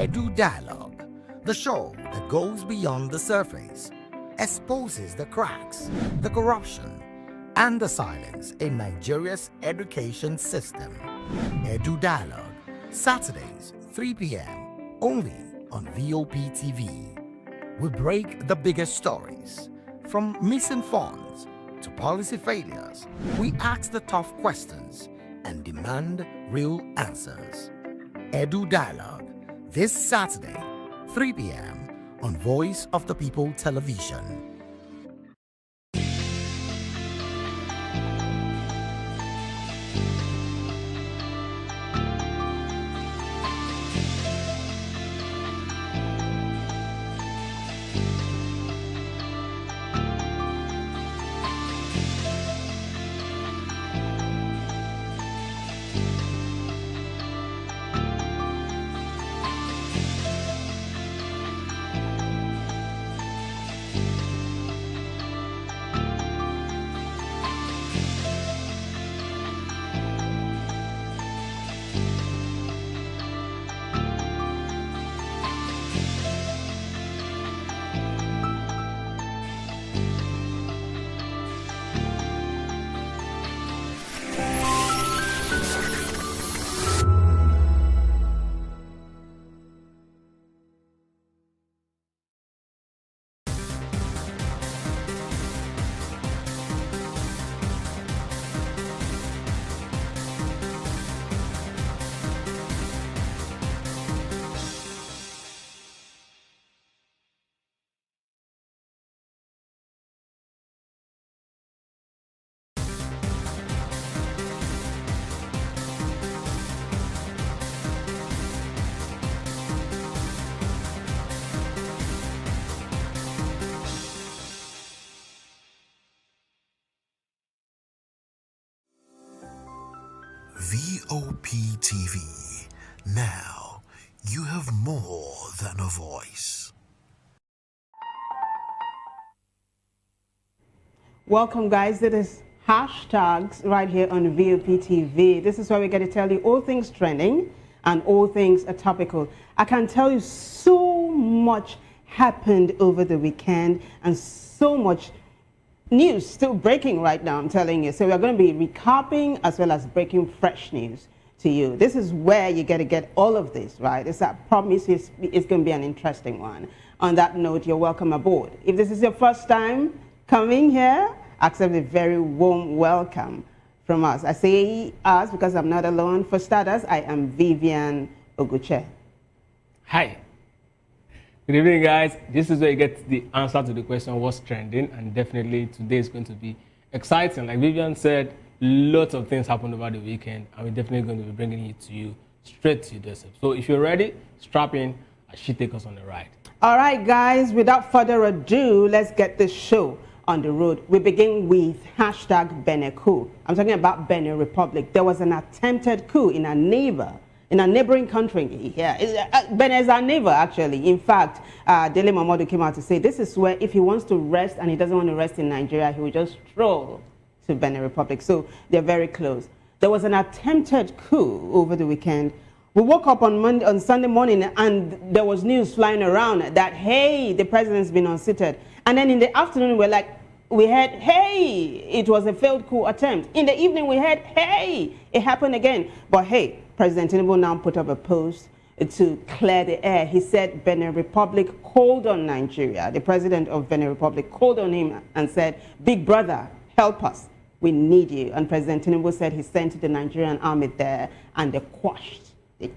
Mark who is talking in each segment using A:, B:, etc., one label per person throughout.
A: Edu Dialogue, the show that goes beyond the surface, exposes the cracks, the corruption, and the silence in Nigeria's education system. Edu Dialogue, Saturdays, 3 p.m., only on VOP TV. We break the biggest stories, from missing funds to policy failures. We ask the tough questions and demand real answers. Edu Dialogue, this Saturday, 3 p.m. on Voice of the People Television.
B: VOP TV. Now, you have more than a voice.
C: Welcome, guys. It is hashtags right here on VOP TV. This is where we get to tell you all things trending and all things are topical. I can tell you so much happened over the weekend and so much news still breaking right now, I'm telling you. So we're going to be recapping as well as breaking fresh news to you. This is where you get to get all of this, right? It's that promise it's going to be an interesting one. On that note, you're welcome aboard. If this is your first time coming here, accept a very warm welcome from us. I say us because I'm not alone. For starters, I am Vivian Oguche.
D: Hi. Good evening, guys. This is where you get the answer to the question, what's trending, and definitely today is going to be exciting. Like Vivian said, lots of things happened over the weekend, and we're definitely going to be bringing it to you straight to your doorstep. So if you're ready, strap in as she takes us on the ride.
C: All right, guys, without further ado, let's get this show on the road. We begin with hashtag Benin Coup. I'm talking about Benin Republic. There was an attempted coup in a neighboring country. Yeah, Benin is our neighbor, actually. In fact, Dele Momodu came out to say this is where if he wants to rest and he doesn't want to rest in Nigeria, he will just stroll to Benin Republic. So they're very close. There was an attempted coup over the weekend. We woke up on Sunday morning and there was news flying around that, hey, the president's been unseated. And then in the afternoon, we heard, hey, it was a failed coup attempt. In the evening, we heard, hey, it happened again. But hey, President Tinubu now put up a post to clear the air. He said Benin Republic called on Nigeria. The president of Benin Republic called on him and said, big brother, help us. We need you. And President Tinubu said he sent the Nigerian army there and they quashed the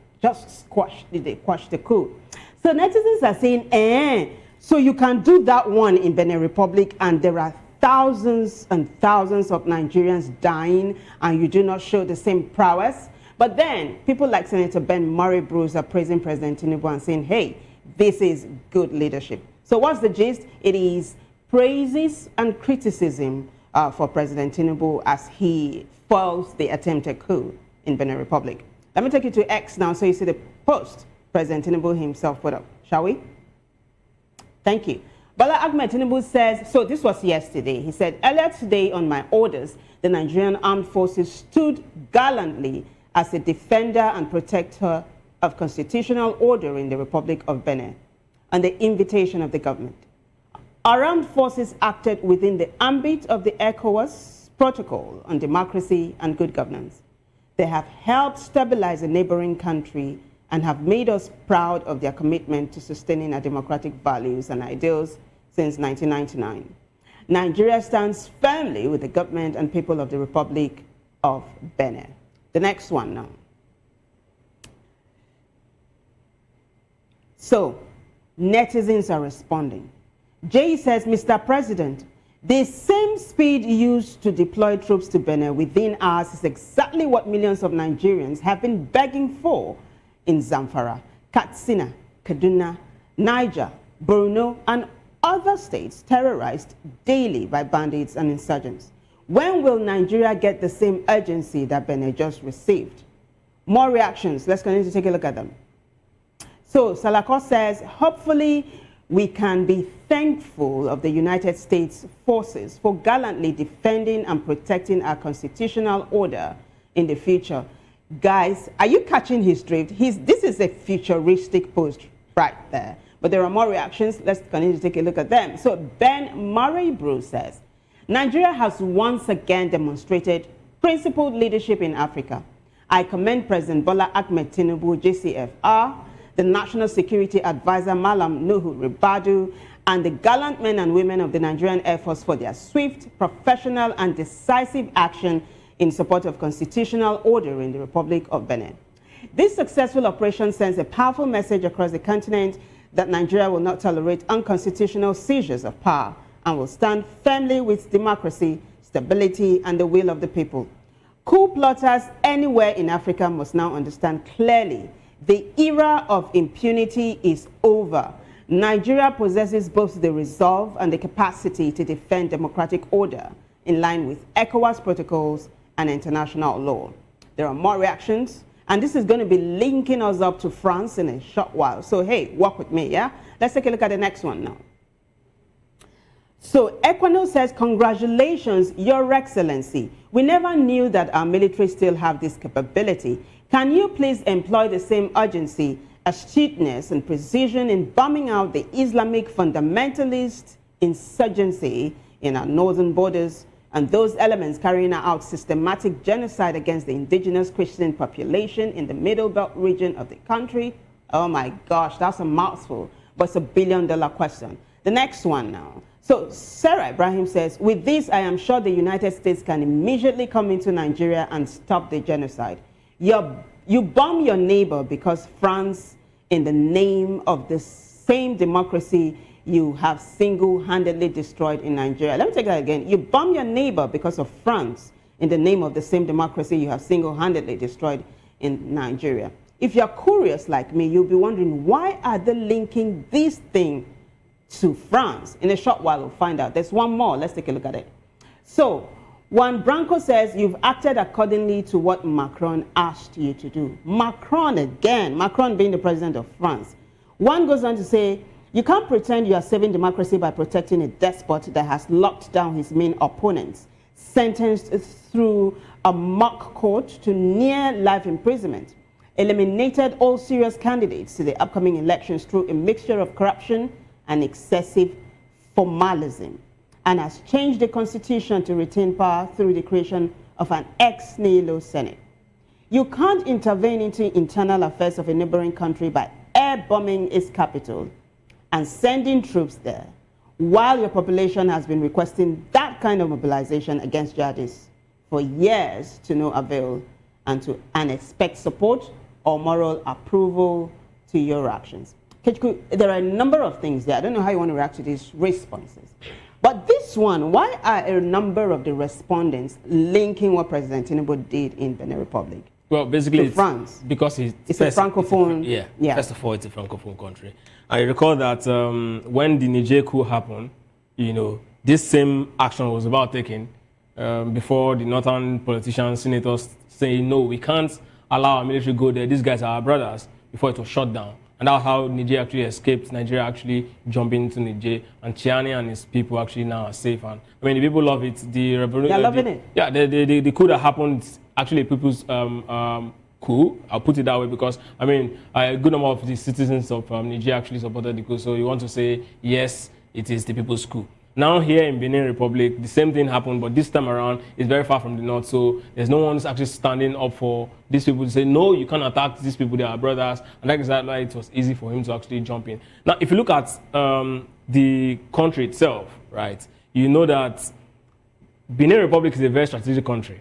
C: coup. So netizens are saying, so you can do that one in Benin Republic and there are thousands and thousands of Nigerians dying and you do not show the same prowess. But then people like Senator Ben Murray-Bruce are praising President Tinubu and saying, hey, this is good leadership. So what's the gist? It is praises and criticism for President Tinubu as he foils the attempted coup in Benin Republic. Let me take you to X now so you see the post President Tinubu himself put up. Shall we? Thank you. Bala Ahmed Tinubu says, so this was yesterday. He said, earlier today on my orders, the Nigerian Armed Forces stood gallantly as a defender and protector of constitutional order in the Republic of Benin on the invitation of the government. Our armed forces acted within the ambit of the ECOWAS Protocol on Democracy and Good Governance. They have helped stabilize a neighboring country and have made us proud of their commitment to sustaining our democratic values and ideals since 1999. Nigeria stands firmly with the government and people of the Republic of Benin. The next one now. So, netizens are responding. Jay says, Mr. President, the same speed used to deploy troops to Benin within hours is exactly what millions of Nigerians have been begging for in Zamfara, Katsina, Kaduna, Niger, Borno, and other states terrorized daily by bandits and insurgents. When will Nigeria get the same urgency that Benin just received? More reactions. Let's continue to take a look at them. So Salako says, hopefully we can be thankful of the United States forces for gallantly defending and protecting our constitutional order in the future. Guys, are you catching his drift? This is a futuristic post right there. But there are more reactions. Let's continue to take a look at them. So Ben Murray Bruce says, Nigeria has once again demonstrated principled leadership in Africa. I commend President Bola Ahmed Tinubu, JCFR, the National Security Advisor Malam Nuhu Ribadu, and the gallant men and women of the Nigerian Air Force for their swift, professional, and decisive action in support of constitutional order in the Republic of Benin. This successful operation sends a powerful message across the continent that Nigeria will not tolerate unconstitutional seizures of power and will stand firmly with democracy, stability, and the will of the people. Coup plotters anywhere in Africa must now understand clearly the era of impunity is over. Nigeria possesses both the resolve and the capacity to defend democratic order in line with ECOWAS protocols and international law. There are more reactions, and this is going to be linking us up to France in a short while. So, hey, walk with me, yeah? Let's take a look at the next one now. So, Equino says, congratulations, Your Excellency. We never knew that our military still have this capability. Can you please employ the same urgency, astuteness, and precision in bombing out the Islamic fundamentalist insurgency in our northern borders and those elements carrying out systematic genocide against the indigenous Christian population in the Middle Belt region of the country? Oh my gosh, that's a mouthful, but it's a billion-dollar question. The next one now. So Sarah Ibrahim says, with this, I am sure the United States can immediately come into Nigeria and stop the genocide. You bomb your neighbor because France, in the name of the same democracy you have single-handedly destroyed in Nigeria. Let me take that again. You bomb your neighbor because of France, in the name of the same democracy you have single-handedly destroyed in Nigeria. If you're curious like me, you'll be wondering, why are they linking this thing to France? In a short while, we'll find out. There's one more. Let's take a look at it. So, Juan Branco says, you've acted accordingly to what Macron asked you to do. Macron again, Macron being the president of France. One goes on to say, you can't pretend you are saving democracy by protecting a despot that has locked down his main opponents, sentenced through a mock court to near life imprisonment, eliminated all serious candidates to the upcoming elections through a mixture of corruption and excessive formalism, and has changed the constitution to retain power through the creation of an ex nihilo Senate. You can't intervene into internal affairs of a neighboring country by air bombing its capital and sending troops there, while your population has been requesting that kind of mobilization against jihadists for years to no avail, and expect support or moral approval to your actions. Kechku, there are a number of things there. I don't know how you want to react to these responses. But this one, why are a number of the respondents linking what President Tinubu did in Benin Republic?
D: Well, basically,
C: France,
D: because
C: it's a francophone.
D: Yeah. First of all, it's a francophone country. I recall that when the Niger coup happened, this same action was about taken before the northern politicians, senators saying, no, we can't allow our military to go there. These guys are our brothers, before it was shut down. And that's how Niger actually escaped. Nigeria actually jumped into Niger, and Chiani and his people actually now are safe. And I mean, the people love it. The revolution.
C: They're loving it.
D: Yeah, the coup that happened is actually people's coup coup. I'll put it that way because, I mean, a good number of the citizens of Nigeria actually supported the coup. So you want to say, yes, it is the people's coup. Now here in Benin Republic, the same thing happened, but this time around, it's very far from the north. So there's no one who's actually standing up for these people to say, no, you can't attack these people, they are brothers. And that's exactly why it was easy for him to actually jump in. Now, if you look at the country itself, right, you know that Benin Republic is a very strategic country.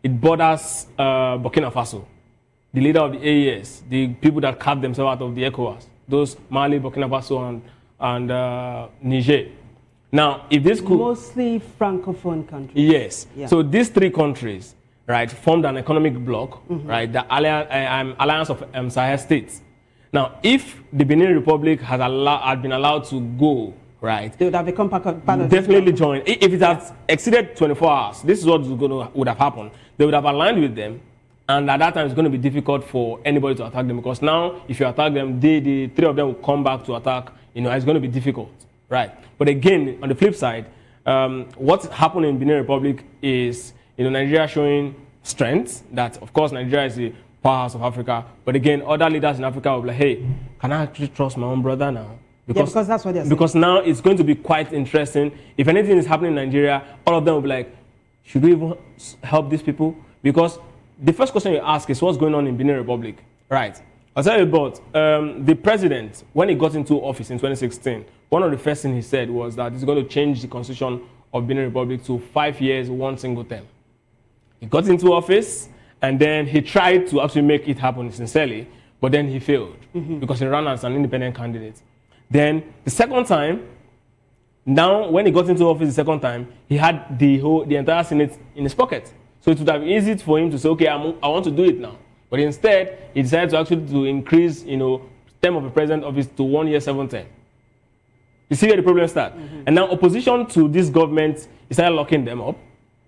D: It borders Burkina Faso, the leader of the AES, the people that carved themselves out of the ECOWAS, those Mali, Burkina Faso, and Niger. Now, if this could...
C: Mostly Francophone countries.
D: Yes.
C: Yeah.
D: So these three countries, right, formed an economic bloc, right, the Alliance of Sahel States. Now, if the Benin Republic had been allowed to go, right,
C: they would have become part of
D: definitely join. If it has exceeded 24 hours, this is what would have happened. They would have aligned with them, and at that time, it's going to be difficult for anybody to attack them because now, if you attack them, the three of them will come back to attack. You know, it's going to be difficult. Right. But again, on the flip side, what's happening in Benin Republic is, you know, Nigeria showing strength that, of course, Nigeria is the powerhouse of Africa. But again, other leaders in Africa will be like, hey, can I actually trust my own brother now?
C: Because that's what they're saying.
D: Because now it's going to be quite interesting. If anything is happening in Nigeria, all of them will be like, should we even help these people? Because the first question you ask is what's going on in Benin Republic? Right. I'll tell you about the president, when he got into office in 2016, one of the first things he said was that he's going to change the constitution of Benin Republic to 5 years, one single term. He got into office, and then he tried to actually make it happen sincerely, but then he failed because he ran as an independent candidate. Then the second time, now when he got into office the second time, he had the entire Senate in his pocket. So it would have been easy for him to say, okay, I want to do it now. But instead, he decided to increase, you know, term of the president office to 1 year, 7 terms. You see where the problem starts? And now opposition to this government, he started locking them up.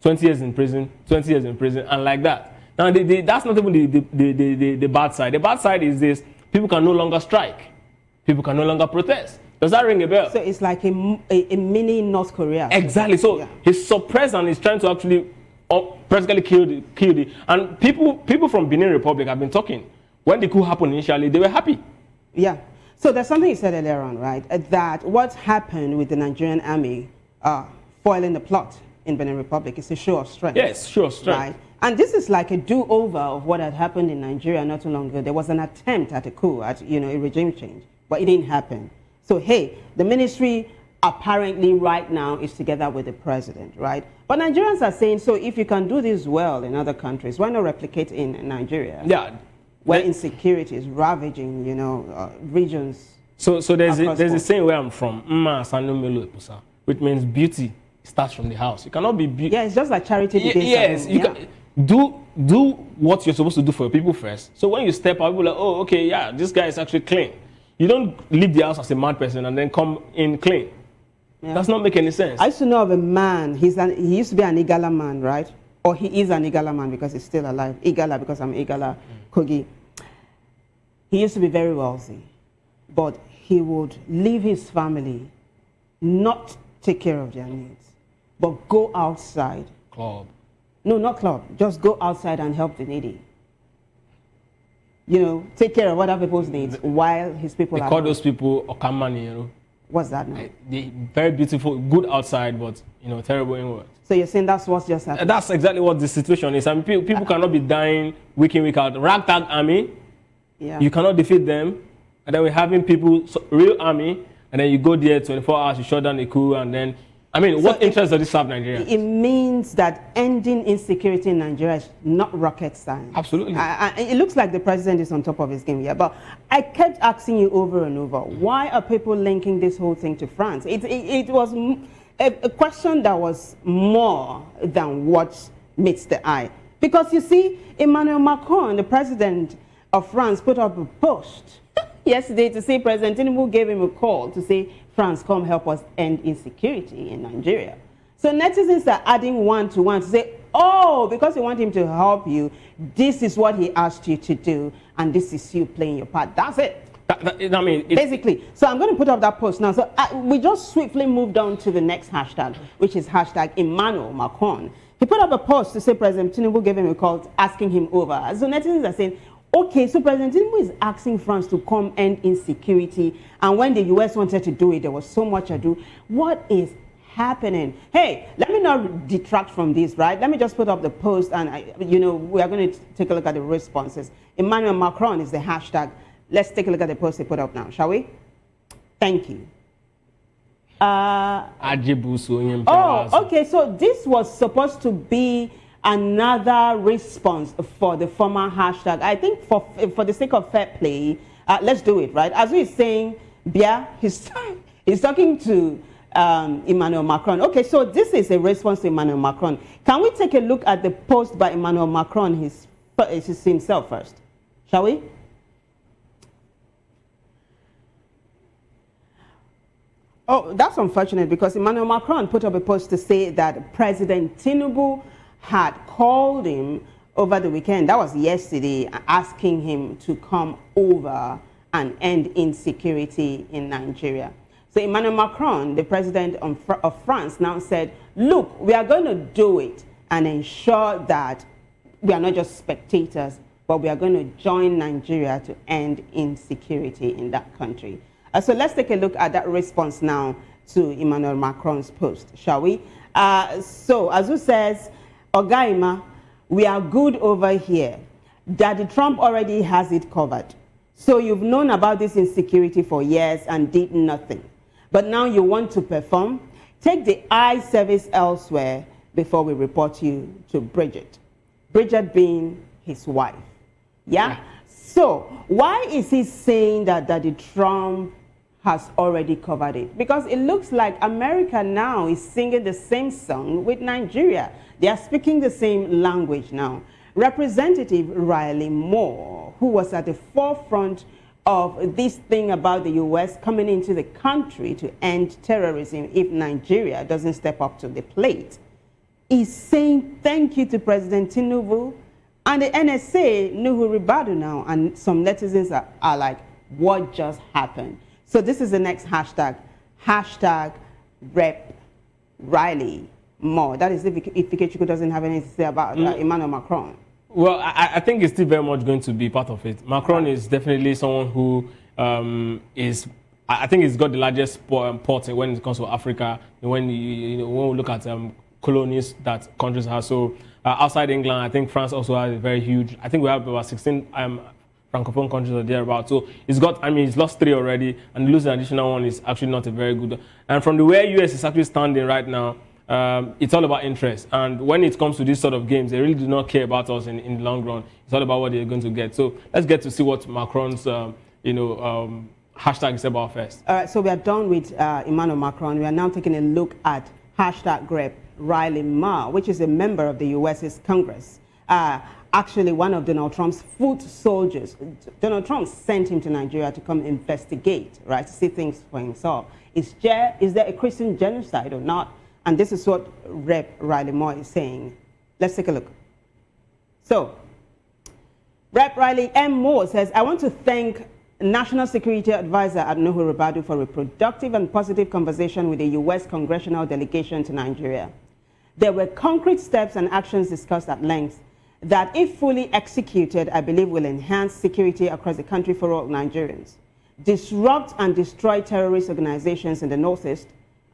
D: 20 years in prison, 20 years in prison, and like that. Now, that's not even the bad side. The bad side is this: people can no longer strike. People can no longer protest. Does that ring a bell?
C: So it's like a mini North Korea.
D: Exactly. So
C: yeah.
D: He's suppressed and he's trying to actually practically kill the. And people from Benin Republic have been talking. When the coup happened initially, they were happy.
C: Yeah. So there's something you said earlier on, right? That what happened with the Nigerian army foiling the plot in Benin Republic is a show of strength.
D: Yes, show of strength.
C: Right? And this is like a do-over of what had happened in Nigeria not too long ago. There was an attempt at a coup, at a regime change, but it didn't happen. So hey, the ministry apparently right now is together with the president, right? But Nigerians are saying, so if you can do this well in other countries, why not replicate in Nigeria?
D: Yeah.
C: Where insecurity is ravaging, regions.
D: So there's the same where I'm from, which means beauty starts from the house. You cannot be
C: yeah, it's just like charity begins.
D: Yes, you can do what you're supposed to do for your people first. So when you step out, people are like, oh, okay, yeah, this guy is actually clean. You don't leave the house as a mad person and then come in clean. Yeah. Does not make any sense.
C: I used to know of a man. He used to be an Igala man, right? Or he is an Igala man because he's still alive. Igala because I'm Igala Kogi. He used to be very wealthy, but he would leave his family, not take care of their needs, but go outside.
D: Club.
C: No, not club. Just go outside and help the needy. Take care of other people's needs while his people
D: they
C: are. They
D: call those people Okamani,
C: What's that now?
D: They very beautiful, good outside, but terrible inward.
C: So you're saying that's what's just happened?
D: That's exactly what the situation is. I mean, people cannot be dying week in, week out. Ragtag army, you cannot defeat them. And then we're having people, real army, and then you go there 24 hours, you shut down the coup, and then, what interest does this serve Nigeria?
C: It means that ending insecurity in Nigeria is not rocket science.
D: Absolutely.
C: It looks like the president is on top of his game here, but I kept asking you over and over, why are people linking this whole thing to France? It was a question that was more than what meets the eye. Because you see, Emmanuel Macron, the president of France, put up a post yesterday to say President Tinubu gave him a call to say, France, come help us end insecurity in Nigeria. So netizens are adding one to one to say, oh, because you want him to help you, this is what he asked you to do, and this is you playing your part. That's it. Basically. So I'm going to put up that post now. So we just swiftly moved on to the next hashtag, which is hashtag Emmanuel Macron. He put up a post to say President Tinubu gave him a call asking him over. So netizens are saying, okay, so President Tinubu is asking France to come end insecurity, and when the US wanted to do it, there was so much ado. What is happening? Hey, let me not detract from this, right? Let me just put up the post, and we are going to take a look at the responses. Emmanuel Macron is the hashtag. Let's take a look at the post they put up now, shall we? Thank you. Oh, okay, so this was supposed to be another response for the former hashtag. I think for the sake of fair play, let's do it, right? As we saying, Bia, he's talking to Emmanuel Macron. Okay, so this is a response to Emmanuel Macron. Can we take a look at the post by Emmanuel Macron himself first? Shall we? Oh, that's unfortunate, because Emmanuel Macron put up a post to say that President Tinubu had called him over the weekend, that was yesterday, asking him to come over and end insecurity in Nigeria. So Emmanuel Macron, the president of France, now said, look, we are going to do it and ensure that we are not just spectators, but we are going to join Nigeria to end insecurity in that country. So let's take a look at that response now to Emmanuel Macron's post, shall we? So Azu says, Ogaima, we are good over here. Daddy Trump already has it covered. So you've known about this insecurity for years and did nothing. But now you want to perform? Take the eye service elsewhere before we report you to Bridget. Bridget being his wife. Yeah? So why is he saying that Daddy Trump has already covered it? Because it looks like America now is singing the same song with Nigeria. They are speaking the same language now. Representative Riley Moore, who was at the forefront of this thing about the US coming into the country to end terrorism if Nigeria doesn't step up to the plate, is saying thank you to President Tinubu. And the NSA, Nuhu Ribadu now, and some netizens are like, what just happened? So this is the next hashtag, hashtag Rep Riley Moore. That is if Ikechukwu doesn't have anything to say about Emmanuel Macron.
D: Well, I think it's still very much going to be part of it. Macron is definitely someone who is, I think he's got the largest port when it comes to Africa. When when we look at colonies that countries have. So outside England, I think France also has a very huge, I think we have about 16 Francophone countries or thereabout. So he's got, he's lost 3 already, and losing an additional one is actually not a very good. And from the way US is actually standing right now, it's all about interest. And when it comes to these sort of games, they really do not care about us in the long run. It's all about what they're going to get. So let's get to see what Macron's, hashtag is about first. All
C: right, so we are done with Emmanuel Macron. We are now taking a look at hashtag Rep Riley Moore, which is a member of the US's Congress. Actually, one of Donald Trump's foot soldiers. Donald Trump sent him to Nigeria to come investigate, right, to see things for himself. Is there a Christian genocide or not? And this is what Rep Riley Moore is saying. Let's take a look. So, Rep Riley M. Moore says, I want to thank National Security Advisor Nuhu Ribadu for a productive and positive conversation with the U.S. congressional delegation to Nigeria. There were concrete steps and actions discussed at length that, if fully executed, I believe will enhance security across the country for all Nigerians, disrupt and destroy terrorist organizations in the Northeast,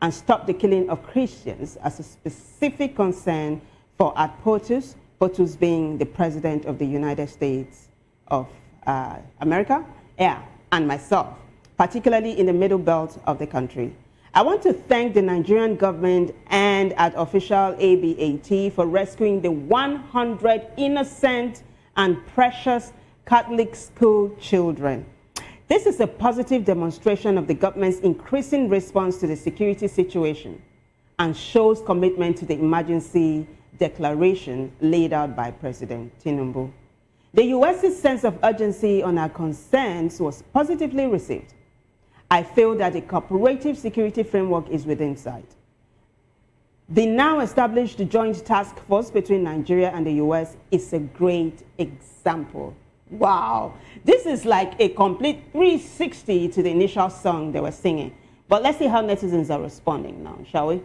C: and stop the killing of Christians as a specific concern for POTUS, POTUS being the President of the United States of America, and myself, particularly in the middle belt of the country. I want to thank the Nigerian government and official ABAT for rescuing the 100 innocent and precious Catholic school children. This is a positive demonstration of the government's increasing response to the security situation and shows commitment to the emergency declaration laid out by President Tinubu. The U.S.'s sense of urgency on our concerns was positively received. I feel that a cooperative security framework is within sight. The now established joint task force between Nigeria and the U.S. is a great example. Wow, this is like a complete 360 to the initial song they were singing. But let's see how netizens are responding now, shall we?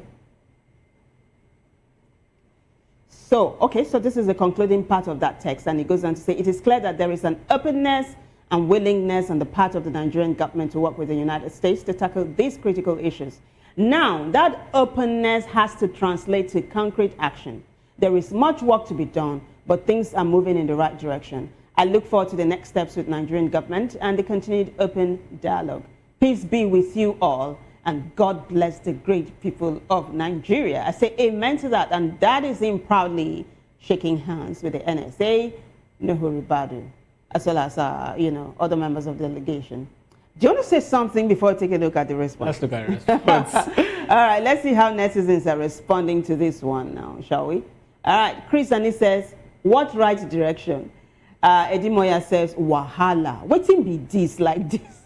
C: So, okay, so this is the concluding part of that text, and it goes on to say, it is clear that there is an openness and willingness on the part of the Nigerian government to work with the United States to tackle these critical issues. Now, that openness has to translate to concrete action. There is much work to be done, but things are moving in the right direction. I look forward to the next steps with Nigerian government and the continued open dialogue. Peace be with you all, and God bless the great people of Nigeria. I say amen to that, and that is him proudly shaking hands with the NSA, Nuhu Ribadu, as well as, other members of the delegation. Do you want to say something before taking a look at the response?
D: Let's look at the response.
C: All right, let's see how netizens are responding to this one now, shall we? All right, Chris Ani says, what right direction? Eddie Moya says, wahala. Waiting be this like this.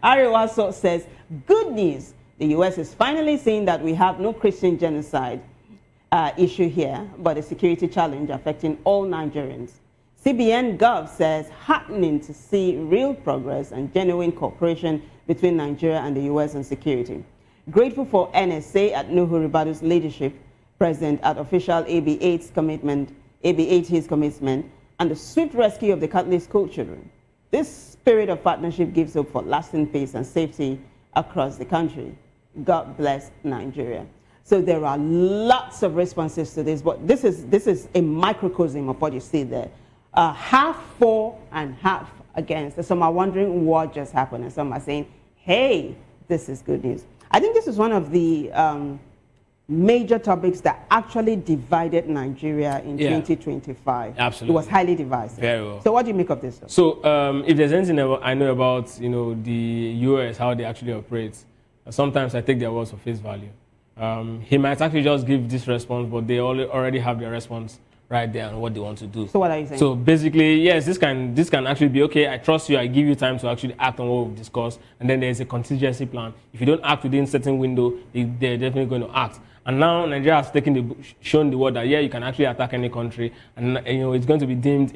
C: Ariwaso says, good news. The U.S. is finally saying that we have no Christian genocide issue here, but a security challenge affecting all Nigerians. CBN Gov says, heartening to see real progress and genuine cooperation between Nigeria and the U.S. on security. Grateful for NSA at Nuhu Ribadu's leadership, present at official AB8's commitment, his commitment, and the swift rescue of the Catholic school children. This spirit of partnership gives hope for lasting peace and safety across the country. God bless Nigeria. So there are lots of responses to this, but this is a microcosm of what you see there. Half for and half against. Some are wondering what just happened, and some are saying, hey, this is good news. I think this is one of the major topics that actually divided Nigeria in 2025.
D: Absolutely.
C: It was highly divisive.
D: Very well.
C: So what do you make of this?
D: So if there's anything I know about, the US, how they actually operate, sometimes I take their words for face value. He might actually just give this response, but they already have their response right there and what they want to do.
C: So what are you saying?
D: So basically, yes, this can actually be okay. I trust you. I give you time to actually act on what we've discussed, and then there's a contingency plan. If you don't act within a certain window, they're definitely going to act. And now Nigeria has shown the world that you can actually attack any country, and it's going to be deemed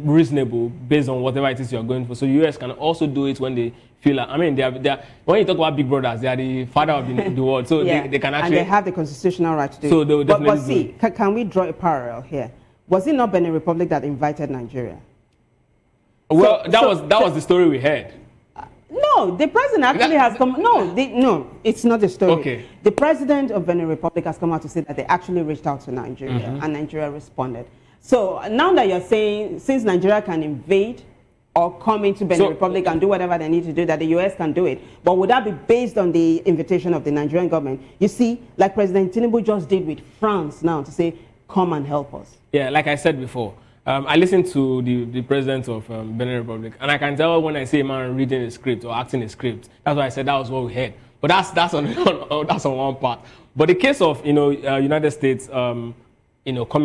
D: reasonable based on whatever it is you're going for. So the US can also do it when they feel like, they are when you talk about big brothers, they are the father of the world. So they can actually,
C: and they have the constitutional right to do it.
D: So they will definitely
C: but see, can we draw a parallel here? Was it not Benin Republic that invited Nigeria?
D: Well, that was the story we heard.
C: No, the president actually has come. No, it's not the story.
D: Okay.
C: The president of Benin Republic has come out to say that they actually reached out to Nigeria, and Nigeria responded. So now that you're saying, since Nigeria can invade or come into Benin Republic and do whatever they need to do, that the US can do it, but would that be based on the invitation of the Nigerian government? You see, like President Tinubu just did with France now to say, come and help us. Yeah, like I said before. I listened to the president of Benin Republic, and I can tell when I see a man reading a script or acting a script. That's why I said that was what we heard. But that's on that's on one part. But the case of United States coming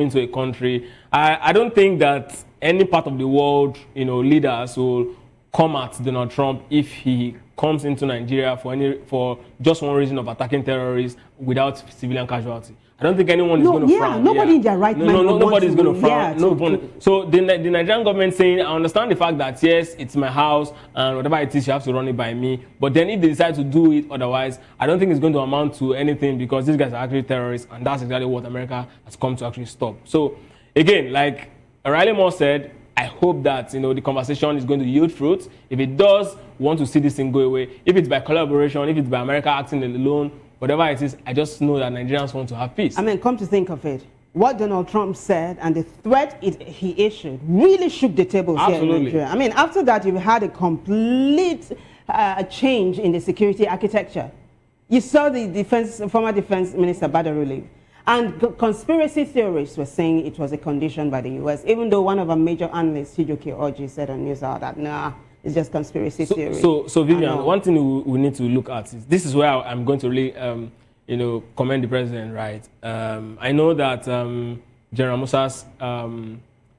C: to a country, I don't think that any part of the world leaders will come at Donald Trump if he comes into Nigeria for just one reason of attacking terrorists without civilian casualty. I don't think anyone is going to frown. Nobody in their right mind.
D: Nobody is going to frown. So the Nigerian government saying, I understand the fact that yes, it's my house and whatever it is, you have to run it by me. But then if they decide to do it otherwise, I don't think it's going to amount to anything, because these guys are actually terrorists, and that's exactly what America has come to actually stop. So again, like Riley Moore said, I hope that the conversation is going to yield fruit. If it does, we want to see this thing go away. If it's by collaboration, if it's by America acting alone, whatever it is, I just know that Nigerians want to have peace. Come to think of it, what Donald Trump said and the threat he issued really shook the tables here in Nigeria. After that, you've had a complete change in the security architecture. You saw the former defense minister Badaru leave. And conspiracy theorists were saying it was a condition by the U.S., even though one of our major analysts, Hijoke Oji, said on NewsHour that, nah, it's just conspiracy theory. So Vivian, one thing we need to look at is, this is where I'm going to really, commend the president, right? I know that General Musa's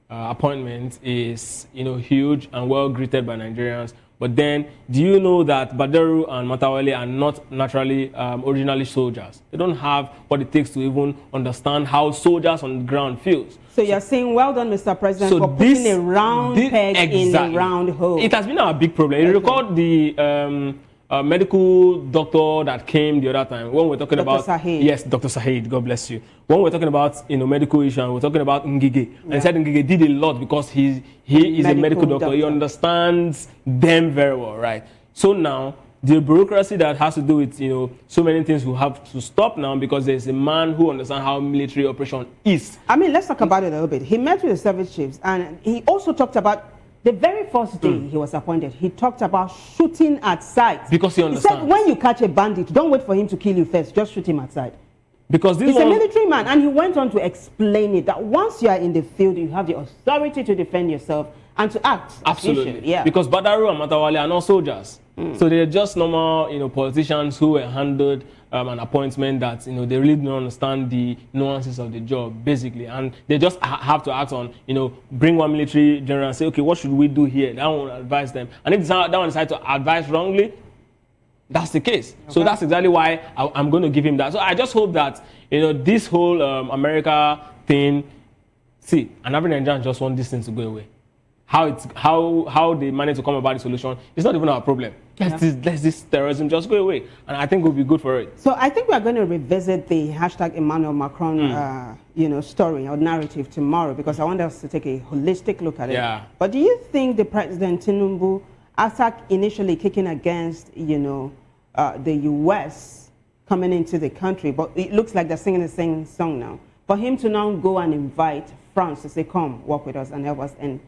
D: appointment is, huge and well greeted by Nigerians. But then, do you know that Badaru and Matawale are not naturally, originally soldiers? They don't have what it takes to even understand how soldiers on the ground feels. So you're saying, well done, Mr. President, for putting a round peg in a round hole. It has been our big problem. You recall the medical doctor that came the other time, when we're talking
C: Dr.
D: about
C: Saheed.
D: yes, Dr. Saheed, God bless you. When we're talking about medical issue, and we're talking about Ngige, and he said Ngige did a lot because he is a medical doctor. He understands them very well, right? So now the bureaucracy that has to do with so many things will have to stop now because there's a man who understands how military operation is.
C: I mean, let's talk about it a little bit. He met with the service chiefs, and he also talked about the very first day he was appointed. He talked about shooting at sight
D: because he understands.
C: He said, when you catch a bandit, don't wait for him to kill you first. Just shoot him at sight.
D: Because
C: he's a military man, and he went on to explain it that once you are in the field, you have the authority to defend yourself and to act.
D: Absolutely, yeah. Because Badaru and Matawale are not soldiers, so they're just normal, politicians who were handed an appointment that they really don't understand the nuances of the job, basically, and they just have to act on, bring one military general and say, okay, what should we do here? That one will advise them, and if that one decides to advise wrongly, that's the case. Okay. So that's exactly why I'm going to give him that. So I just hope that this whole America thing. See, an average Nigerian just want this thing to go away. How they manage to come about the solution, it's not even our problem. Let this terrorism just go away, and I think we'll be good for it.
C: So I think we are going to revisit the hashtag Emmanuel Macron, story or narrative tomorrow because I want us to take a holistic look at it.
D: Yeah.
C: But do you think the President Tinubu, after initially kicking against, the U.S. coming into the country, but it looks like they're singing the same song now, for him to now go and invite France to say, come, work with us and help us in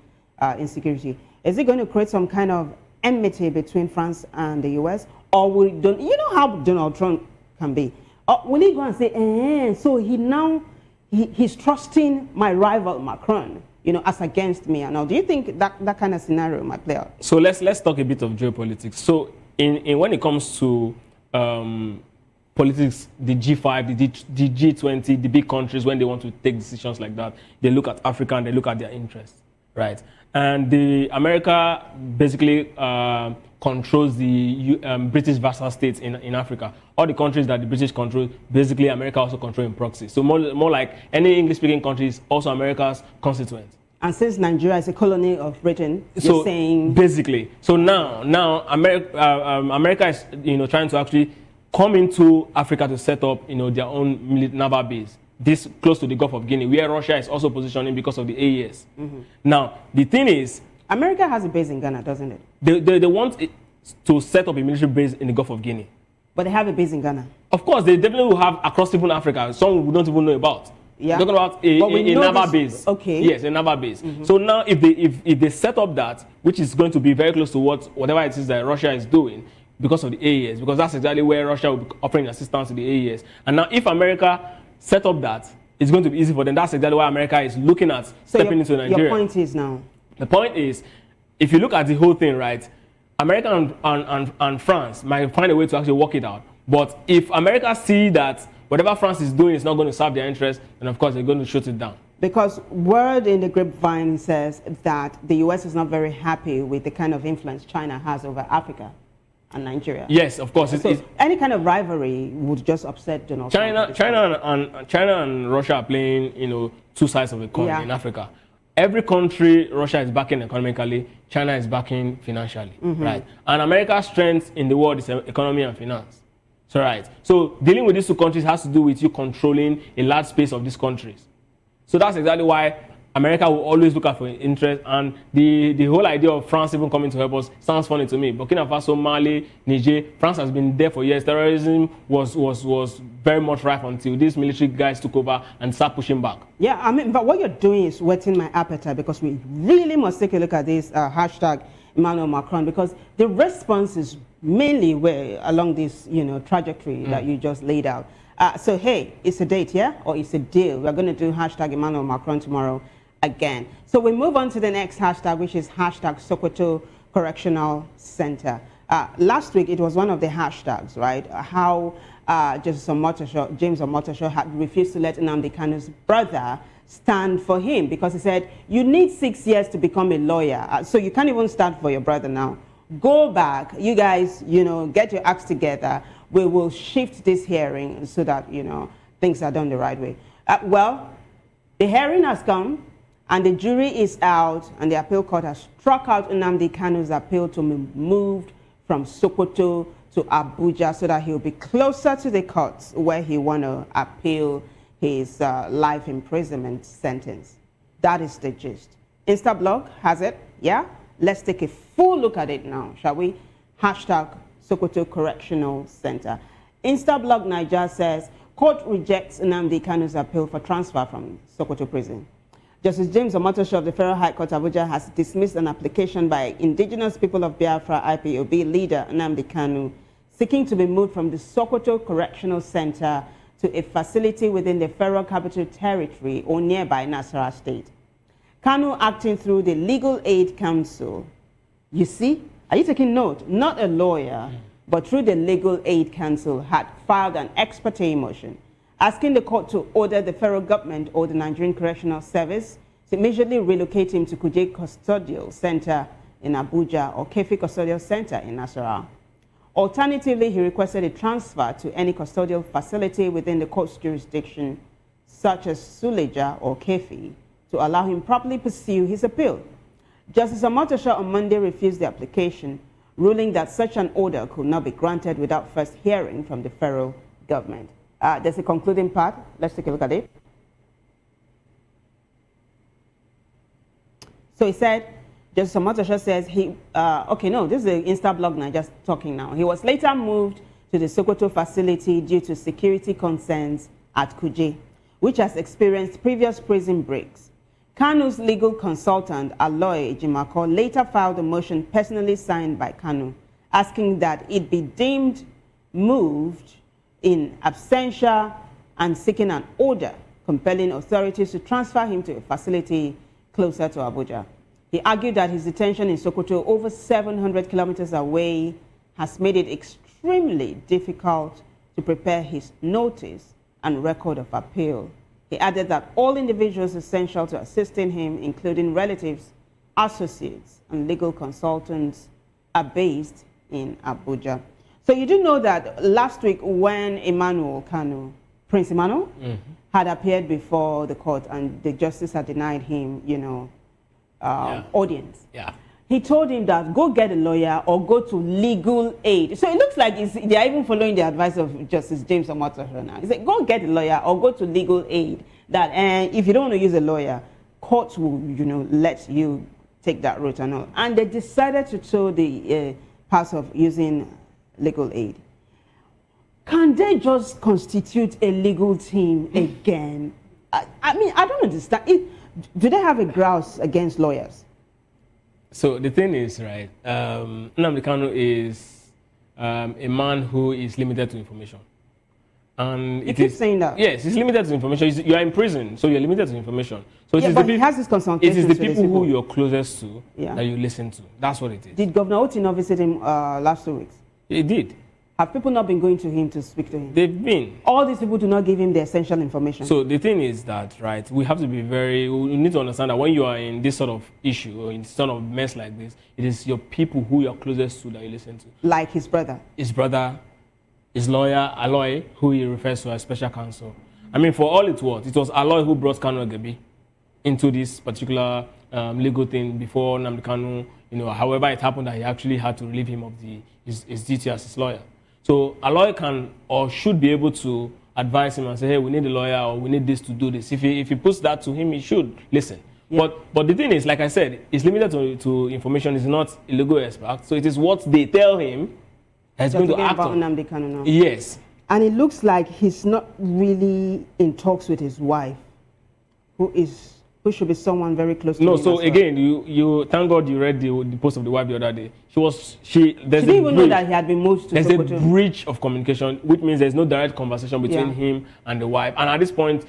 C: insecurity, is it going to create some kind of enmity between France and the U.S.? Or will you know how Donald Trump can be? Or will he go and say, so he's trusting my rival Macron, as against me? And now, do you think that kind of scenario might play out?
D: So let's talk a bit of geopolitics. So in when it comes to politics, the G5, the G20, the big countries, when they want to take decisions like that, they look at Africa and they look at their interests, right? And America basically controls the British vassal states in Africa. All the countries that the British control, basically America also control in proxy. So more like any English-speaking country is also America's constituent.
C: And since Nigeria is a colony of Britain, you're saying
D: basically. So now America is trying to actually come into Africa to set up their own naval base. This close to the Gulf of Guinea, where Russia is also positioning because of the AES. Now the thing is,
C: America has a base in Ghana, doesn't it?
D: They want to set up a military base in the Gulf of Guinea.
C: But they have a base in Ghana.
D: Of course, they definitely will have across even Africa. Some we don't even know about.
C: Yeah.
D: Talking about a naval base.
C: Okay.
D: Yes, a naval base. So now, if they set up that, which is going to be very close to whatever it is that Russia is doing, because of the AES, because that's exactly where Russia will be offering assistance to the AES. And now, if America set up that, it's going to be easy for them. That's exactly why America is looking at stepping into Nigeria.
C: Your point is now?
D: The point is, if you look at the whole thing, right, America and France might find a way to actually work it out. But if America see that whatever France is doing is not going to serve their interest, then of course they're going to shoot it down. Because
C: word in the grapevine says that the U.S. is not very happy with the kind of influence China has over Africa and Nigeria.
D: Yes, of course.
C: So any kind of rivalry would just upset Donald Trump.
D: China and Russia are playing, two sides of a coin in Africa. Every country Russia is backing economically, China is backing financially, right? And America's strength in the world is economy and finance. So right. So dealing with these two countries has to do with you controlling a large space of these countries. So that's exactly why America will always look out for interest, and the whole idea of France even coming to help us sounds funny to me. Burkina Faso, Mali, Niger, France has been there for years. Terrorism was very much rife until these military guys took over and start pushing back.
C: Yeah, I mean, but what you're doing is whetting my appetite, because we really must take a look at this hashtag Emmanuel Macron, because the response is mainly along this trajectory that you just laid out. So hey, it's a date, yeah, or it's a deal. We're going to do hashtag Emmanuel Macron tomorrow again. So we move on to the next hashtag, which is hashtag Sokoto Correctional Center. Last week, it was one of the hashtags, right? How James Omotosho had refused to let Nnamdi Kanu's brother stand for him because he said, you need 6 years to become a lawyer. So you can't even stand for your brother now. Go back, you guys, get your acts together. We will shift this hearing so that, things are done the right way. Well, the hearing has come, and the jury is out, and the appeal court has struck out Nnamdi Kanu's appeal to be moved from Sokoto to Abuja so that he'll be closer to the courts where he want to appeal his life imprisonment sentence. That is the gist. Instablog has it, yeah? Let's take a full look at it now, shall we? Hashtag Sokoto Correctional Center. Instablog Niger says, court rejects Nnamdi Kanu's appeal for transfer from Sokoto prison. Justice James Omotosho of the Federal High Court Abuja has dismissed an application by Indigenous People of Biafra IPOB leader Nnamdi Kanu seeking to be moved from the Sokoto Correctional Center to a facility within the Federal Capital Territory or nearby Nasarawa State. Kanu, acting through the Legal Aid Council, you see, are you taking note? Not a lawyer, but through the Legal Aid Council, had filed an ex parte motion asking the court to order the federal government or the Nigerian Correctional Service to immediately relocate him to Kuje Custodial Center in Abuja or Kefi Custodial Center in Nasarawa. Alternatively, he requested a transfer to any custodial facility within the court's jurisdiction, such as Suleja or Kefi, to allow him properly pursue his appeal. Justice Omotosho on Monday refused the application, ruling that such an order could not be granted without first hearing from the federal government. There's a concluding part. Let's take a look at it. So he said, Justice Omotosho says okay, no, this is the Instablog now, just talking now. He was later moved to the Sokoto facility due to security concerns at Kuje, which has experienced previous prison breaks. Kanu's legal consultant, Aloy Ejimako, later filed a motion personally signed by Kanu, asking that it be deemed moved in absentia and seeking an order compelling authorities to transfer him to a facility closer to Abuja. He argued that his detention in Sokoto, over 700 kilometers away, has made it extremely difficult to prepare his notice and record of appeal. He added that all individuals essential to assisting him, including relatives, associates, and legal consultants, are based in Abuja. So you do know that last week when Emmanuel Kanu, Prince Emmanuel, had appeared before the court and the justice had denied him, audience. Yeah. He told him that go get a lawyer or go to legal aid. So it looks like they are even following the advice of Justice James Omotosho now. He said, go get a lawyer or go to legal aid. That if you don't want to use a lawyer, courts will, let you take that route and all. And they decided to toe the path of using legal aid. Can they just constitute a legal team again? I mean, I don't understand. Do they have a grouse against lawyers?
D: So the thing is, right, Nnamdi Kanu is a man who is limited to information. And
C: you keep saying that.
D: Yes, he's limited to information. You are in prison, so you're limited to information. So
C: but he has his consultations.
D: It is the people who you're closest to that you listen to. That's what it is.
C: Did Governor Otino visit him last 2 weeks?
D: He did.
C: Have people not been going to him to speak to him?
D: They've been.
C: All these people do not give him the essential information.
D: So the thing is that, right, we have to be we need to understand that when you are in this sort of issue or in sort of mess like this, it is your people who you're closest to that you listen to.
C: Like his brother.
D: His brother, his lawyer, Aloy, who he refers to as special counsel. I mean, for all it was Aloy who brought Kanu Agebi into this particular legal thing before Nnamdi Kanu, however it happened that he actually had to relieve him of his duty as his lawyer. So Aloy can or should be able to advise him and say, hey, we need a lawyer or we need this to do this. If he puts that to him, he should listen. Yeah. But the thing is, like I said, it's limited to information. It's not a legal expert. So it is what they tell him that's going to act on.
C: Nnamdi Kanu now.
D: Yes.
C: And it looks like he's not really in talks with his wife, who should be someone very close to him.
D: No, so again, you thank God you read the post of the wife the other day. She didn't
C: even know that he had been moved to Sokoto.
D: There's a breach of communication, which means there's no direct conversation between him and the wife. And at this point,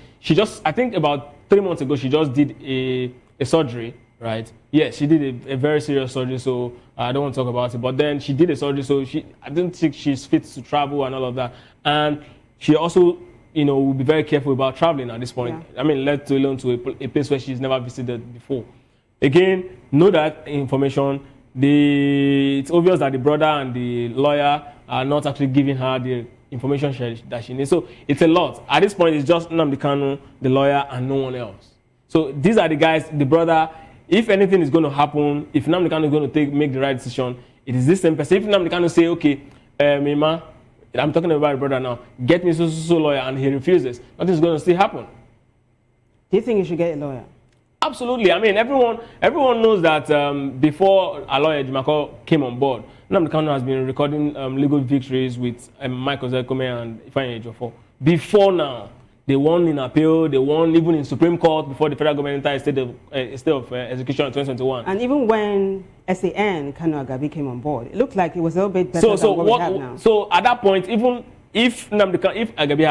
D: I think about 3 months ago, she just did a surgery, right? Yes, she did a very serious surgery, so I don't want to talk about it. But then she did a surgery, so I don't think she's fit to travel and all of that. And she also will be very careful about traveling at this point. Yeah. I mean, let alone to a place where she's never visited before. Again, know that information. It's obvious that the brother and the lawyer are not actually giving her the information that she needs. So it's a lot. At this point, it's just Nnamdi Kanu, the lawyer, and no one else. So these are the guys, the brother. If anything is going to happen, if Nnamdi Kanu is going to make the right decision, it is this same person. If Nnamdi Kanu say, okay, Ima, I'm talking about my brother now, get me so lawyer, and he refuses, nothing's going to still happen.
C: Do you think you should get a lawyer?
D: Absolutely. I mean, everyone knows that before our lawyer Jumako came on board, Nnamdi Kanu has been recording legal victories with Michael Zekome and Ifeanyi Ejiofor. Before now, they won in appeal, they won even in Supreme Court before the federal government entered a state of execution in 2021.
C: And even when SAN Kanu Agabi came on board, it looked like it was a little bit better than what we have now.
D: So at that point, even if Agabi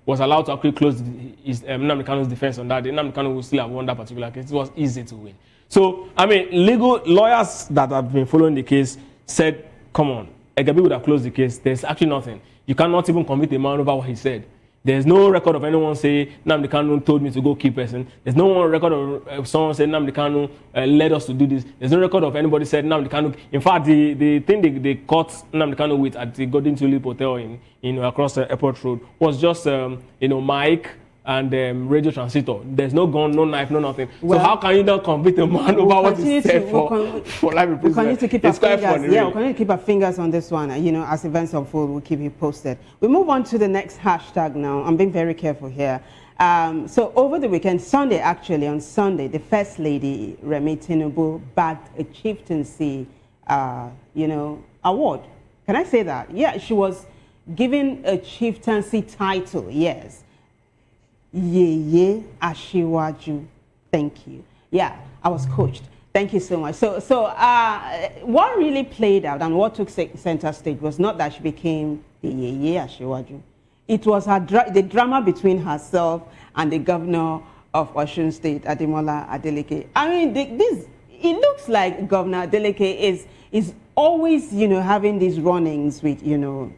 D: was allowed to actually close Nnamdi Kanu's defense on that, Nnamdi Kanu would still have won that particular case. It was easy to win. So, I mean, legal lawyers that have been following the case said, come on, Agabi would have closed the case. There's actually nothing. You cannot even convict a man over what he said. There's no record of anyone say Nnamdi Kanu told me to go kill person. There's no one record of someone saying Nnamdi Kanu led us to do this. There's no record of anybody said Nnamdi Kanu. In fact, the thing they caught Nnamdi Kanu with at the Golden Tulip Hotel in across the airport road was just mic and radio transistor. There's no gun, no knife, no nothing. Well, so how can you not convict a man over what he said for life imprisonment?
C: We continue to keep our fingers. Yeah, we continue to keep our fingers on this one. As events unfold, we'll keep you posted. We move on to the next hashtag now. I'm being very careful here. So over the weekend, on Sunday, the First Lady, Remi Tinubu, bagged a chieftaincy, award. Can I say that? Yeah, she was given a chieftaincy title, yes. Yeye Ashiwaju. Thank you. Yeah, I was coached. Thank you so much. So what really played out and what took center stage was not that she became the Yeye Ashiwaju. It was the drama between herself and the governor of Osun State, Ademola Adeleke. I mean, it looks like Governor Adeleke is always, having these runnings with,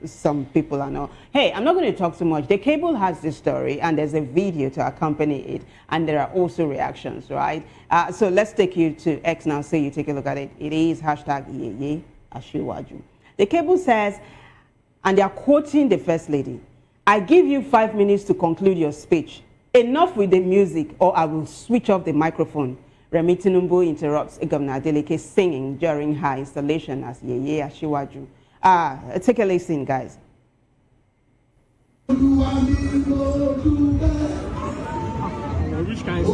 C: some people and all. Hey, I'm not going to talk too much. The Cable has this story, and there's a video to accompany it, and there are also reactions, right? So let's take you to X now, so you take a look at it. It is hashtag Yeye Ashiwaju. The Cable says, and they are quoting the First Lady, "I give you 5 minutes to conclude your speech. Enough with the music, or I will switch off the microphone." Remi Tinubu interrupts Governor Adeleke singing during her installation as Yeye Ashiwaju. Take a listen, guys.
D: Which kind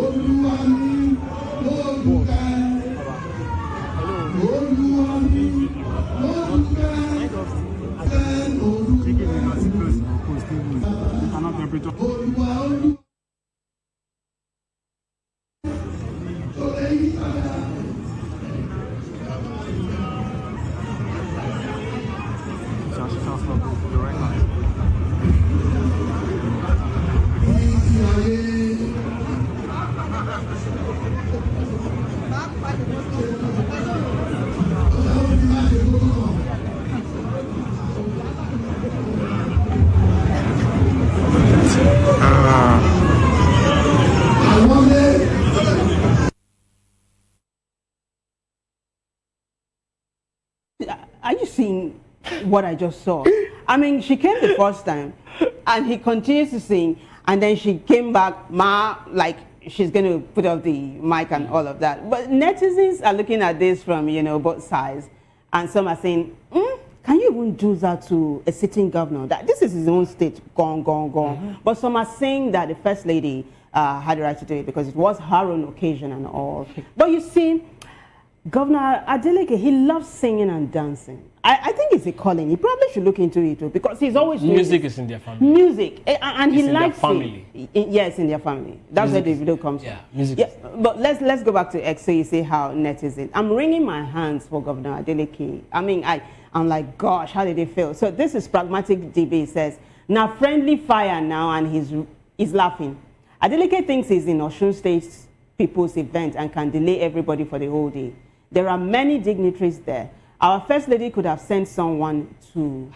C: Are you seeing what I just saw? I mean, she came the first time, and he continues to sing, and then she came back, like she's going to put up the mic and all of that. But netizens are looking at this from, both sides, and some are saying, can you even do that to a sitting governor? That this is his own state, gone. But some are saying that the First Lady had the right to do it because it was her own occasion and all. But you see, Governor Adeleke, he loves singing and dancing. I think it's a calling. He probably should look into it too, because he's always
D: music is in their family.
C: Music, and he likes
D: in their family.
C: Yes, in their family. That's where the video comes from.
D: Music.
C: Yeah, but let's go back to X so you see how net is it. I'm wringing my hands for Governor Adeleke. I mean, I'm like, gosh, how did they feel? So this is Pragmatic DB. Says, now friendly fire now, and he's laughing. Adeleke thinks he's in Osun State people's event and can delay everybody for the whole day. There are many dignitaries there. Our First Lady could have sent someone to,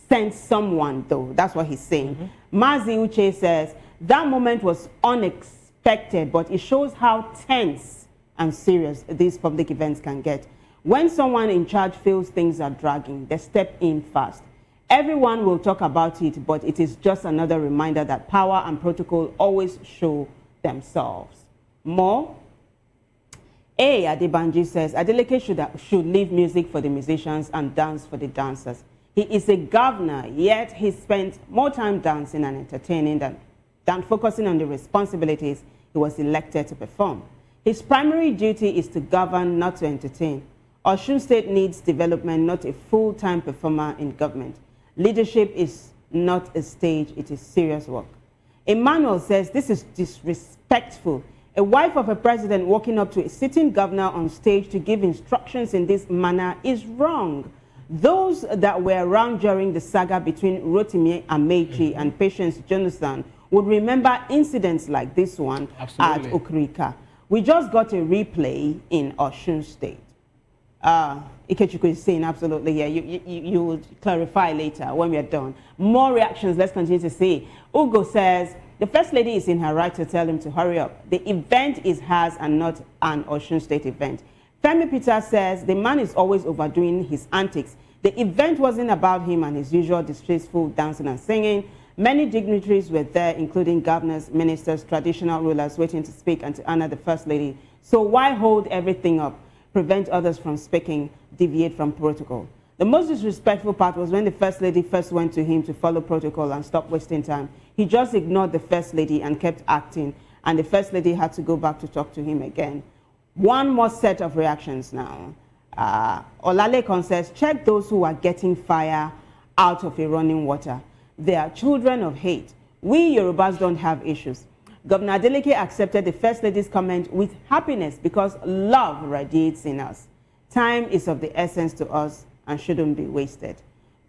C: send someone though. That's what he's saying. Mazi Uche says, that moment was unexpected, but it shows how tense and serious these public events can get. When someone in charge feels things are dragging, they step in fast. Everyone will talk about it, but it is just another reminder that power and protocol always show themselves. More, A. Adebanji says, Adeleke should leave music for the musicians and dance for the dancers. He is a governor, yet he spent more time dancing and entertaining than focusing on the responsibilities he was elected to perform. His primary duty is to govern, not to entertain. Osun State needs development, not a full-time performer in government. Leadership is not a stage, it is serious work. Emmanuel says, this is disrespectful. A wife of a president walking up to a sitting governor on stage to give instructions in this manner is wrong. Those that were around during the saga between Rotimi Amechi and Patience Jonathan would remember incidents like this one at Okrika. We just got a replay in Osun State. Ikechukwu is saying absolutely here. You will clarify later when we are done. More reactions. Let's continue to see. Ugo says, the First Lady is in her right to tell him to hurry up. The event is hers and not an Osun State event. Femi Peter says, the man is always overdoing his antics. The event wasn't about him and his usual distasteful dancing and singing. Many dignitaries were there, including governors, ministers, traditional rulers, waiting to speak and to honor the First Lady. So why hold everything up? Prevent others from speaking, deviate from protocol. The most disrespectful part was when the First Lady first went to him to follow protocol and stop wasting time. He just ignored the First Lady and kept acting, and the First Lady had to go back to talk to him again. One more set of reactions now. Olalekon says, check those who are getting fire out of a running water. They are children of hate. We Yorubas don't have issues. Governor Adeleke accepted the First Lady's comment with happiness because love radiates in us. Time is of the essence to us and shouldn't be wasted.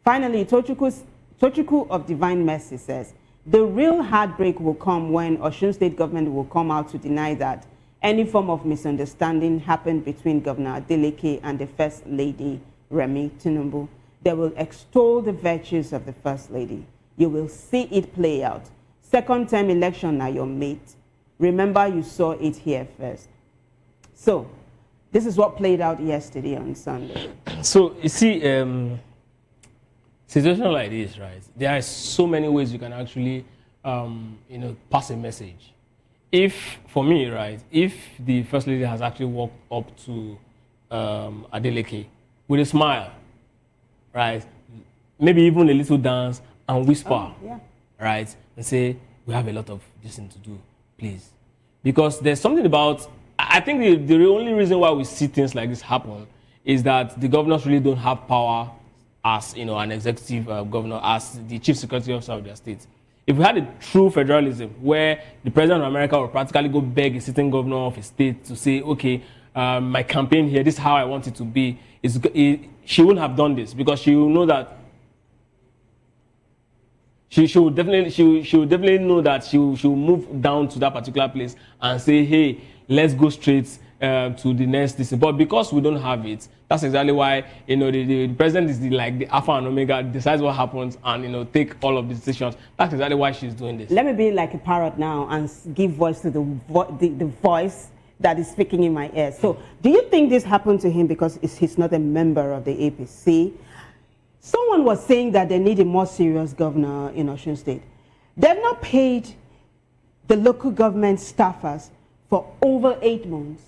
C: Finally, Tochukwu of Divine Mercy says, the real heartbreak will come when Osun State government will come out to deny that any form of misunderstanding happened between Governor Adeleke and the First Lady, Remi Tinubu. They will extol the virtues of the First Lady. You will see it play out. Second term election, now your mate. Remember, you saw it here first. So, this is what played out yesterday on Sunday. So,
D: you see, situation like this, right? There are so many ways you can actually, pass a message. If, for me, right, if the First Lady has actually walked up to Adeleke with a smile, right, maybe even a little dance and whisper, right, and say, we have a lot of this thing to do, please. Because there's something about, I think the only reason why we see things like this happen is that the governors really don't have power as, an executive governor, as the chief security officer of their state. If we had a true federalism where the president of America would practically go beg a sitting governor of a state to say, okay, my campaign here, this is how I want it to be, she wouldn't have done this because she will know that she would definitely know that she will move down to that particular place and say, hey, let's go straight to the next decision. But because we don't have it, that's exactly why the president is the alpha and omega, decides what happens and take all of the decisions. That's exactly why she's doing this. Let me be like a parrot now and give voice to the voice that is speaking in my ear. So, do you think this happened to him because he's not a member of the APC? Someone was saying that they need a more serious governor in Osun State. They've not paid the local government staffers for over 8 months.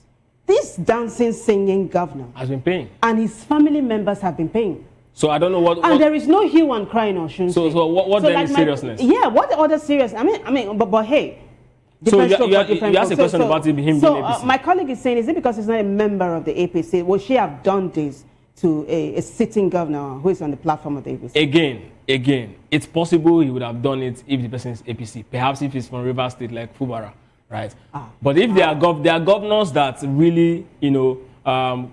D: This dancing, singing governor has been paying, and his family members have been paying. So I don't know what. And there is no hue and cry in Osun State. So what then is seriousness? What other serious? I mean, but hey. So you asked a question about him being APC. My colleague is saying, is it because he's not a member of the APC? Will she have done this to a sitting governor who is on the platform of the APC? Again, it's possible he would have done it if the person is APC. Perhaps if he's from Rivers State like Fubara, right? But if there are governors that really,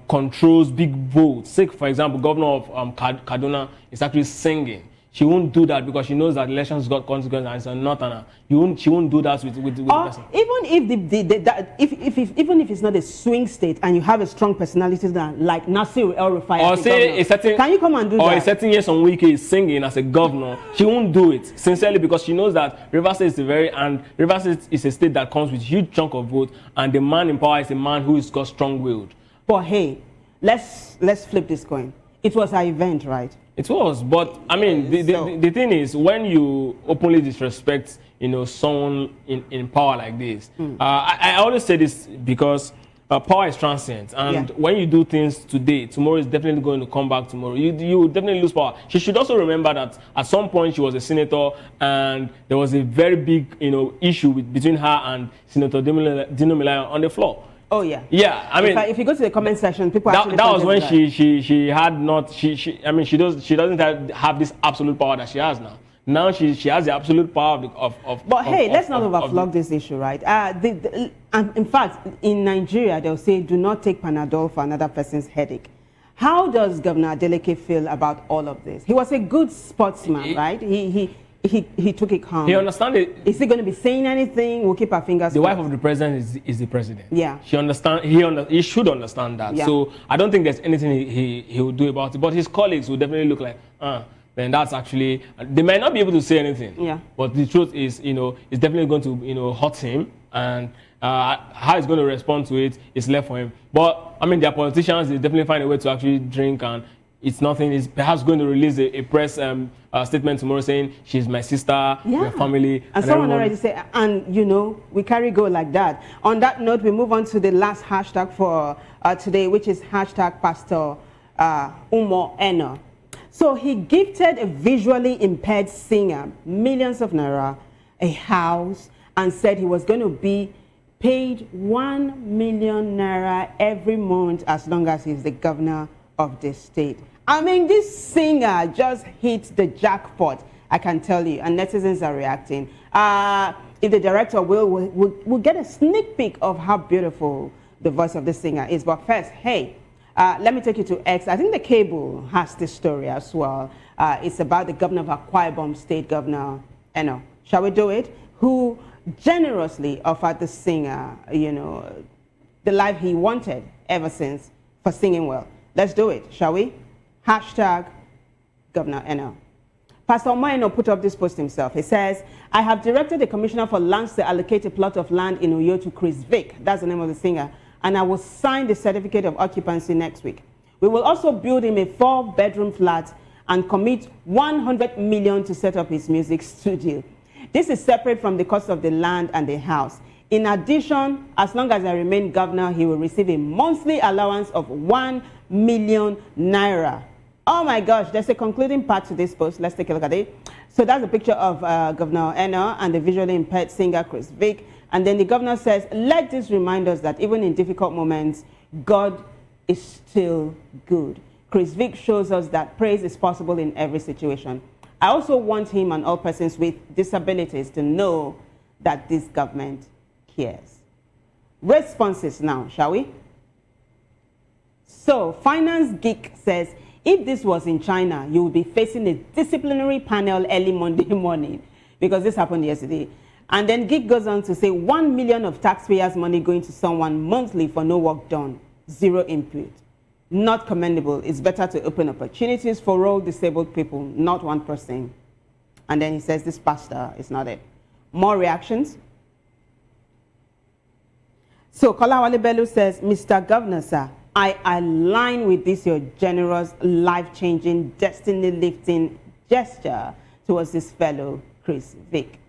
D: controls big votes, say for example, governor of Kaduna is actually singing. She won't do that because she knows that elections got consequences and it's not an. She won't do that with the person. Even if it's not a swing state and you have a strong personality like Nasir El-Rufai, or say a certain, can you come and do that? Or a certain Yeson Wike is singing as a governor, she won't do it sincerely because she knows that Rivers State Rivers State is a state that comes with huge chunk of vote, and the man in power is a man who is got strong-willed. But hey, let's flip this coin. It was an event, right? It was, but I mean, the thing is, when you openly disrespect, someone in power like this, I always say this because power is transient, and when you do things today, tomorrow is definitely going to come back tomorrow. You will definitely lose power. She should also remember that at some point she was a senator, and there was a very big, issue between her and Senator Dino Melayo on the floor.
C: Oh yeah.
D: Yeah, I mean,
C: if you go to the comment section, people
D: that
C: actually
D: was when
C: that.
D: she had not she doesn't have this absolute power that she has now. Now she has the absolute power of.
C: But hey, let's not overflog this issue, right? In fact, in Nigeria, they'll say, do not take Panadol for another person's headache. How does Governor Adeleke feel about all of this? He was a good sportsman, right? He took it calm.
D: He understands it.
C: Is he going to be saying anything? We'll keep our fingers crossed.
D: The wife of the president is the president.
C: Yeah.
D: He should understand that. Yeah. So I don't think there's anything he will do about it. But his colleagues will definitely look like, then that's actually, they might not be able to say anything.
C: Yeah.
D: But the truth is, it's definitely going to, hurt him, and how he's going to respond to it is left for him. But I mean, their politicians, they definitely find a way to actually drink, and it's nothing. He's perhaps going to release a press statement tomorrow saying she's my sister, we're family.
C: And someone already said, and we carry go like that. On that note, we move on to the last hashtag for today, which is hashtag Pastor Umo Eno. So he gifted a visually impaired singer millions of naira, a house, and said he was going to be paid 1 million naira every month as long as he's the governor of the state. I mean, this singer just hit the jackpot, I can tell you, and netizens are reacting. If the director we'll get a sneak peek of how beautiful the voice of the singer is. But first, hey, let me take you to X. I think the cable has this story as well. It's about the governor of Akwa Ibom State, Governor Eno. Shall we do it? Who generously offered the singer, the life he wanted ever since for singing well. Let's do it, shall we? Hashtag Governor Eno. Pastor Moeno put up this post himself. He says, I have directed the Commissioner for Lands to allocate a plot of land in Uyo to Chris Vic. That's the name of the singer. And I will sign the certificate of occupancy next week. We will also build him a 4-bedroom flat and commit 100 million to set up his music studio. This is separate from the cost of the land and the house. In addition, as long as I remain governor, he will receive a monthly allowance of 1 million naira. Oh my gosh, there's a concluding part to this post. Let's take a look at it. So that's a picture of Governor Eno and the visually impaired singer Chris Vic. And then the governor says, let this remind us that even in difficult moments, God is still good. Chris Vic shows us that praise is possible in every situation. I also want him and all persons with disabilities to know that this government cares. Responses now, shall we? So, Finance Geek says, if this was in China, you would be facing a disciplinary panel early Monday morning, because this happened yesterday. And then Geek goes on to say, 1 million of taxpayers' money going to someone monthly for no work done, zero input. Not commendable. It's better to open opportunities for all disabled people, not one person. And then he says, this pastor is not it. More reactions. So Kolawale Bellu says, Mr. Governor, sir, I align with this your generous, life-changing, destiny-lifting gesture towards this fellow Chris Vic.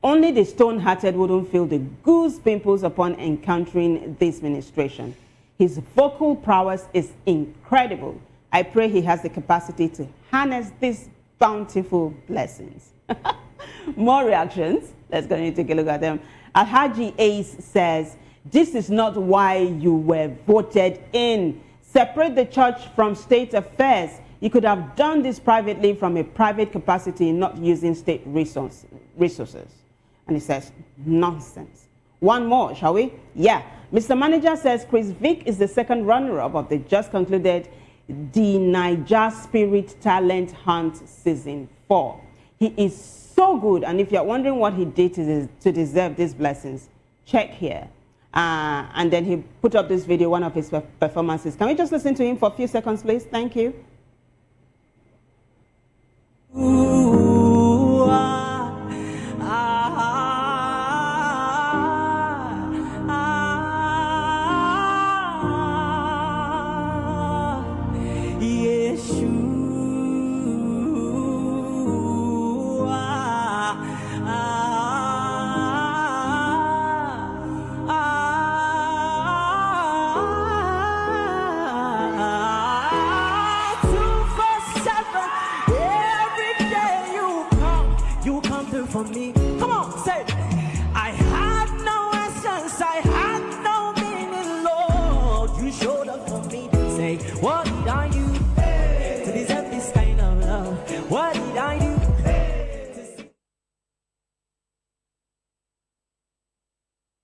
C: Only the stone-hearted wouldn't feel the goose pimples upon encountering this administration. His vocal prowess is incredible. I pray he has the capacity to harness these bountiful blessings. More reactions. Let's go and take a look at them. Alhaji Ace says, this is not why you were voted in. Separate the church from state affairs. You could have done this privately from a private capacity, not using state resources. And he says, nonsense. One more, shall we? Yeah. Mr. Manager says Chris Vic is the second runner-up of the just concluded The Niger Spirit Talent Hunt Season 4. He is so good, and if you're wondering what he did to deserve these blessings, check here. And then he put up this video, one of his performances. Can we just listen to him for a few seconds, please? Thank you.
E: Ooh, for me. Come on, say, I had no essence, I had no meaning, Lord. You showed up for me. Say, what did I do to deserve this kind of love? What did I do?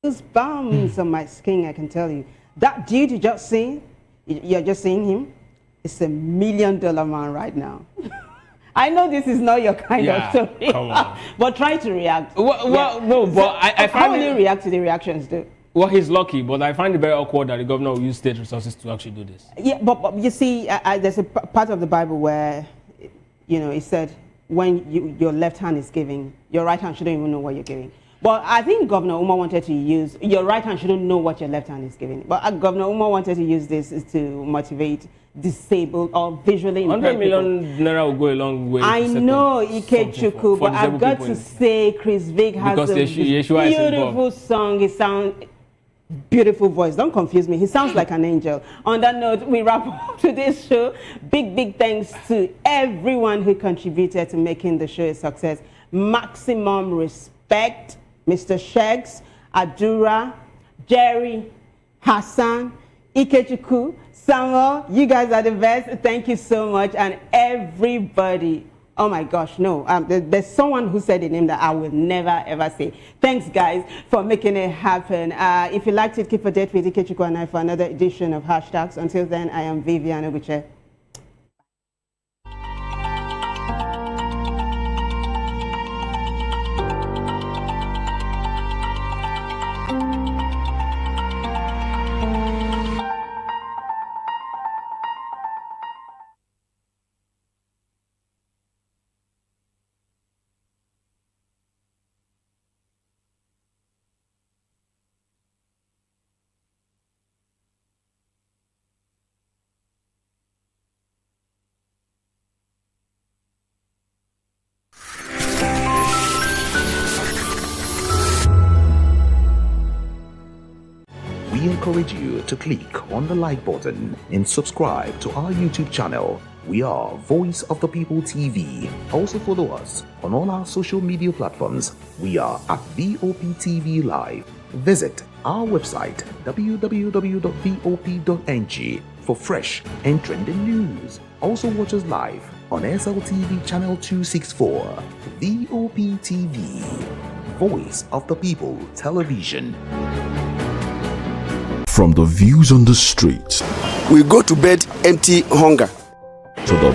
C: Goosebumps on my skin, I can tell you. That dude you just seen, you're just seeing him, is $1 million man right now. I know this is not your kind of story,
D: come on.
C: but try to react.
D: Well, no, but I
C: how
D: find
C: will you react to the reactions, though?
D: Well, he's lucky, but I find it very awkward that the governor will use state resources to actually do this.
C: Yeah, but you see, there's a part of the Bible where, you know, it said when your left hand is giving, your right hand shouldn't even know what you're giving. But I think Governor Uma wanted to use, your right hand shouldn't know what your left hand is giving. But Governor Uma wanted to use this to motivate disabled or visually impaired
D: 100 million naira will go a long way.
C: I know Ikechukwu, but I've got to say Chris Vick has a beautiful song. It sounds beautiful voice. Don't confuse me. He sounds like an angel. On that note, we wrap up today's show. Big thanks to everyone who contributed to making the show a success. Maximum respect, Mr. Shegs, Adura, Jerry, Hassan, Ikechukwu, Samuel, you guys are the best. Thank you so much. And everybody, oh my gosh, no, there's someone who said a name that I will never ever say. Thanks guys for making it happen. If you liked it, keep a date with Ikechukwu and I for another edition of Hashtags. Until then, I am Vivian Oguche.
F: We encourage you to click on the like button and subscribe to our YouTube channel. We are Voice of the People TV. Also follow us on all our social media platforms. We are at VOPTV Live. Visit our website www.vop.ng for fresh and trending news. Also watch us live on SLTV channel 264. VOPTV, Voice of the People Television.
B: From the views on the streets
G: we go to bed empty hunger
B: to the